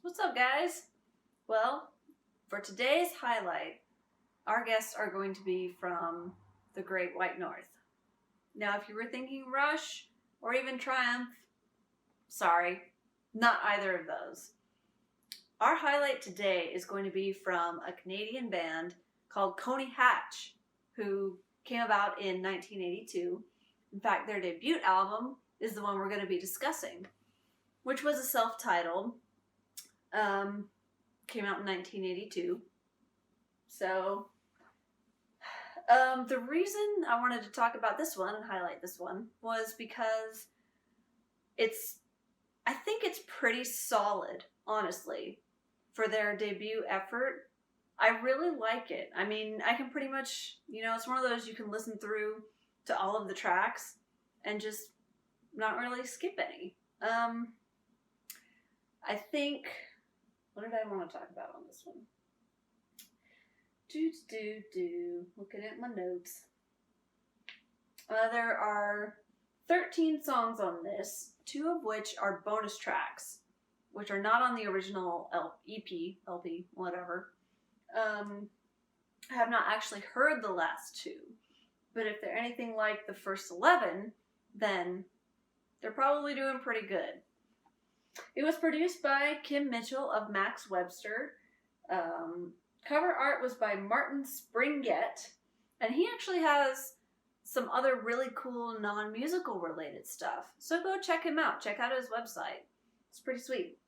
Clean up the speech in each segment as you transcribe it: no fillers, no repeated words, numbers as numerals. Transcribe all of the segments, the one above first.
What's up, guys? Well, for today's highlight, our guests are going to be from the Great White North. Now, if you were thinking Rush or even Triumph, sorry, not either of those. Our highlight today is going to be from a Canadian band called Coney Hatch, who came about in 1982. In fact, their debut album is the one we're going to be discussing, which was a self-titled. Came out in 1982. So, the reason I wanted to talk about this one and highlight this one was because I think it's pretty solid, honestly, for their debut effort. I really like it. I mean, I can pretty much, it's one of those you can listen through to all of the tracks and just not really skip any. I think, what did I want to talk about on this one? Looking at my notes. There are 13 songs on this, 2 of which are bonus tracks, which are not on the original EP, LP, whatever. I have not actually heard the last 2, but if they're anything like the first 11, then they're probably doing pretty good. It was produced by Kim Mitchell of Max Webster. Cover art was by Martin Springett, and he actually has some other really cool non-musical related stuff. So go check him out. Check out his website. It's pretty sweet.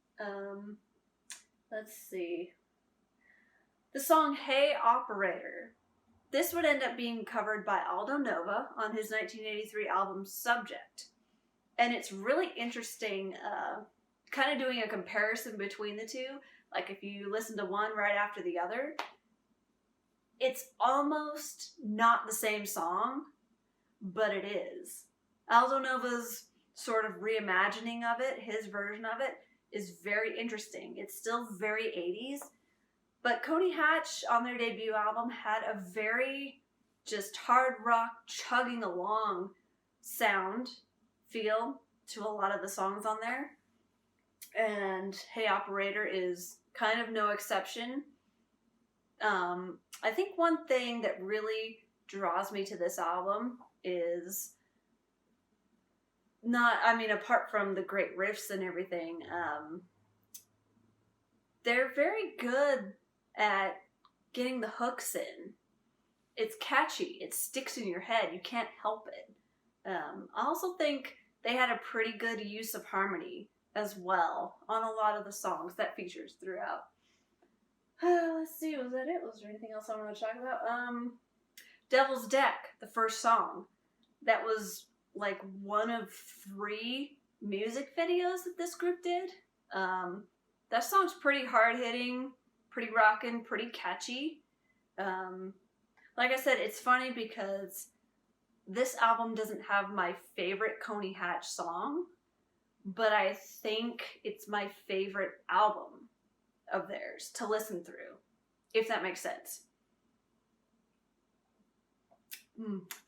Let's see. The song Hey Operator. This would end up being covered by Aldo Nova on his 1983 album Subject. And it's really interesting, kind of doing a comparison between the two. Like if you listen to one right after the other, it's almost not the same song, but it is. Aldo Nova's sort of reimagining of it, his version of it, is very interesting. It's still very 80s, but Coney Hatch on their debut album had a very just hard rock chugging along sound feel to a lot of the songs on there. And Hey Operator is kind of no exception. I think one thing that really draws me to this album is apart from the great riffs and everything, they're very good at getting the hooks in. It's catchy. It sticks in your head. You can't help it. I also think they had a pretty good use of harmony as well on a lot of the songs that features throughout. Let's see, was that it? Was there anything else I want to talk about? Devil's Deck, the first song. That was like one of 3 music videos that this group did. That song's pretty hard-hitting, pretty rockin', pretty catchy. Like I said, it's funny because this album doesn't have my favorite Coney Hatch song, but I think it's my favorite album of theirs to listen through, if that makes sense.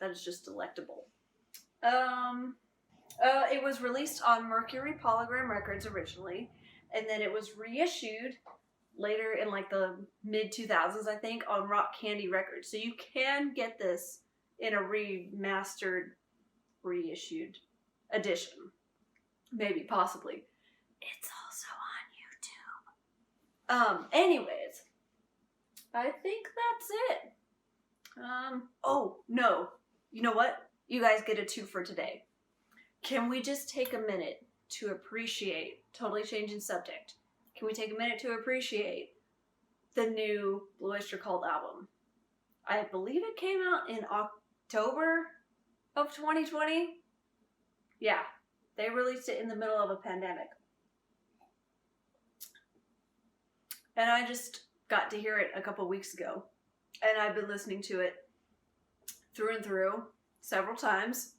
That is just delectable. It was released on Mercury Polygram Records originally, and then it was reissued later in like the mid-2000s, I think, on Rock Candy Records. So you can get this in a remastered, reissued edition. Maybe, possibly. It's also on YouTube. Anyways, I think that's it. Oh, no. You know what? You guys get a 2 for today. Can we just take a minute to appreciate, totally changing subject, can we take a minute to appreciate the new Blue Oyster Cult album? I believe it came out in October of 2020. Yeah. They released it in the middle of a pandemic. And I just got to hear it a couple weeks ago. And I've been listening to it through and through several times.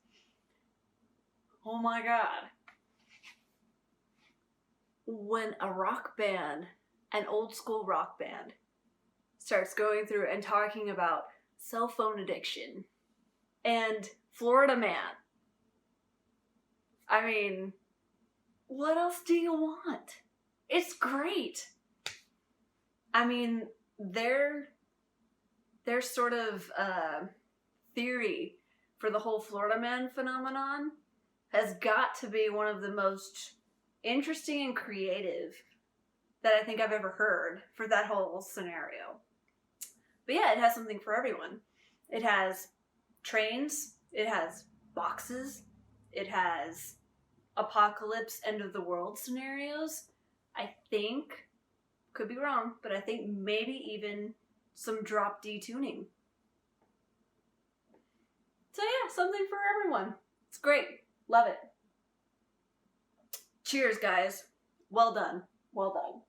Oh my God. When a rock band, an old school rock band, starts going through and talking about cell phone addiction and Florida Man, I mean, what else do you want? It's great. I mean, their sort of theory for the whole Florida Man phenomenon has got to be one of the most interesting and creative that I think I've ever heard for that whole scenario. But yeah, it has something for everyone. It has trains, it has boxes, it has apocalypse, end of the world scenarios. I think, could be wrong, but I think maybe even some drop D tuning. So yeah, something for everyone. It's great. Love it. Cheers, guys. Well done. Well done.